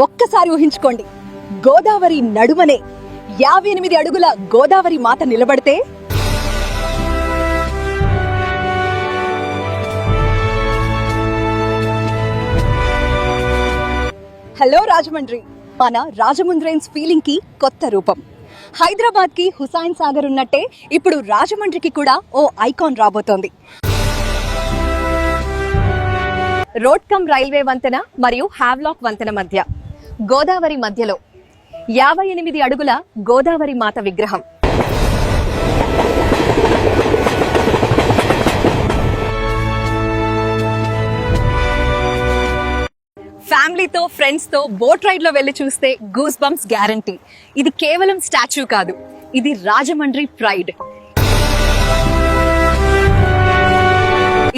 ఒక్కసారి ఊహించుకోండి, గోదావరి నడుమనే 58 అడుగుల గోదావరి మాత నిలబడితే హలో రాజమండ్రి. మన రాజమండ్రైన్స్ ఫీలింగ్ కి కొత్త రూపం. హైదరాబాద్ కి హుసైన్ సాగర్ ఉన్నట్టే ఇప్పుడు రాజమండ్రికి కూడా ఓ ఐకాన్ రాబోతోంది. రోడ్ కమ్ రైల్వే వంతెన మరియు హావ్లాక్ వంతెన మధ్య గోదావరి మధ్యలో 58 అడుగుల గోదావరి మాత విగ్రహం. ఫ్యామిలీతో, ఫ్రెండ్స్ తో బోట్ రైడ్ లో వెళ్లి చూస్తే గూస్ బంప్స్ గ్యారంటీ. ఇది కేవలం స్టాచ్యూ కాదు, ఇది రాజమండ్రి ప్రైడ్.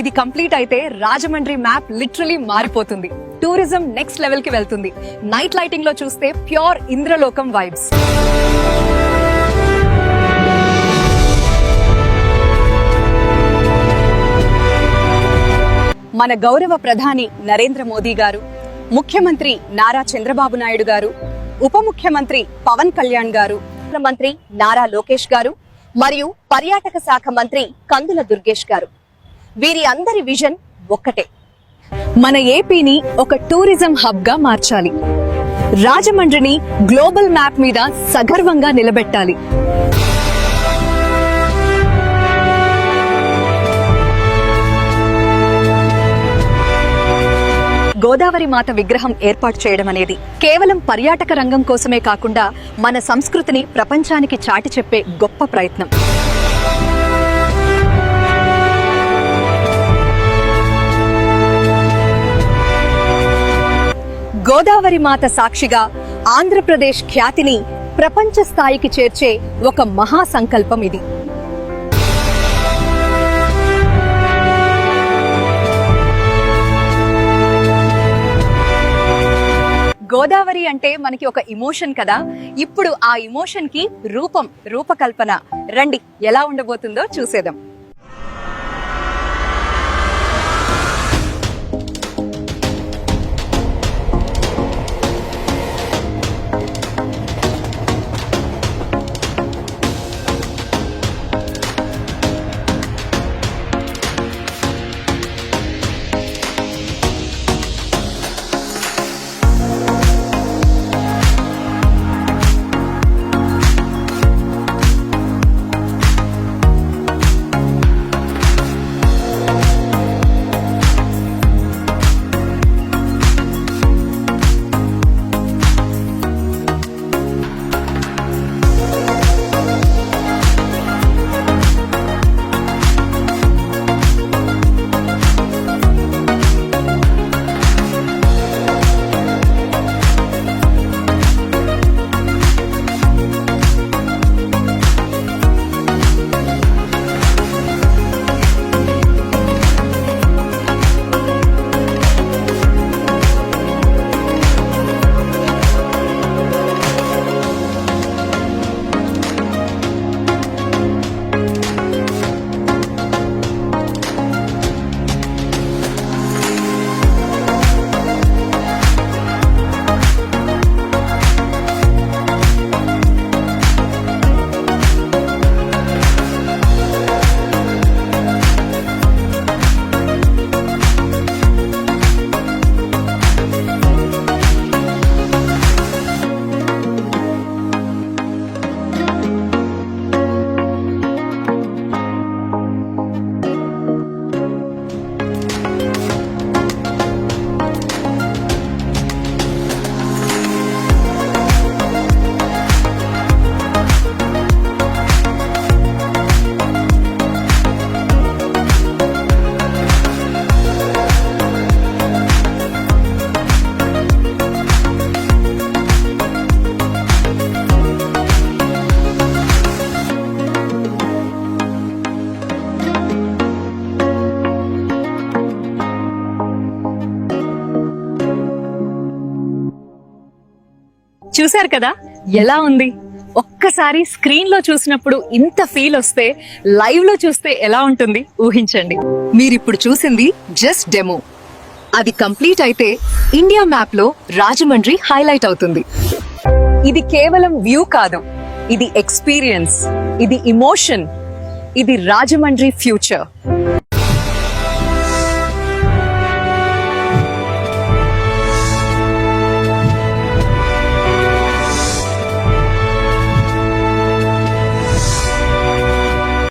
ఇది కంప్లీట్ అయితే రాజమండ్రి మ్యాప్ లిటరలీ మారిపోతుంది. టూరిజం నెక్స్ట్ లెవెల్ కి వెళ్తుంది. నైట్ లైటింగ్ లో చూస్తే ప్యూర్ ఇంద్రలోకం వైబ్స్. మన గౌరవ ప్రధాని నరేంద్ర మోదీ గారు, ముఖ్యమంత్రి నారా చంద్రబాబు నాయుడు గారు, ఉప ముఖ్యమంత్రి పవన్ కళ్యాణ్ గారు, మంత్రి నారా లోకేష్ గారు మరియు పర్యాటక శాఖ మంత్రి కందుల దుర్గేష్ గారు, వీరి అందరి విజన్ ఒక్కటే, మన ఏపీని ఒక టూరిజం హబ్ గా మార్చాలి. రాజమండ్రిని గ్లోబల్ మ్యాప్ మీద సగర్వంగా నిలబెట్టాలి. గోదావరి మాత విగ్రహం ఏర్పాటు చేయడం అనేది కేవలం పర్యాటక రంగం కోసమే కాకుండా మన సంస్కృతిని ప్రపంచానికి చాటి చెప్పే గొప్ప ప్రయత్నం. గోదావరి మాత సాక్షిగా ఆంధ్రప్రదేశ్ ఖ్యాతిని ప్రపంచ స్థాయికి చేర్చే ఒక మహా సంకల్పం ఇది. గోదావరి అంటే మనకి ఒక ఇమోషన్ కదా. ఇప్పుడు ఆ ఇమోషన్ కి రూపకల్పన. రండి, ఎలా ఉండబోతుందో చూసేద్దాం. చూశారు కదా ఎలా ఉంది. ఒక్కసారి స్క్రీన్ లో చూసినప్పుడు ఇంత ఫీల్ వస్తే లైవ్ లో చూస్తే ఎలా ఉంటుంది ఊహించండి. మీరిప్పుడు చూసింది జస్ట్ డెమో. అది కంప్లీట్ అయితే ఇండియా మ్యాప్ లో రాజమండ్రి హైలైట్ అవుతుంది. ఇది కేవలం వ్యూ కాదు, ఇది ఎక్స్పీరియన్స్, ఇది ఇమోషన్, ఇది రాజమండ్రి ఫ్యూచర్.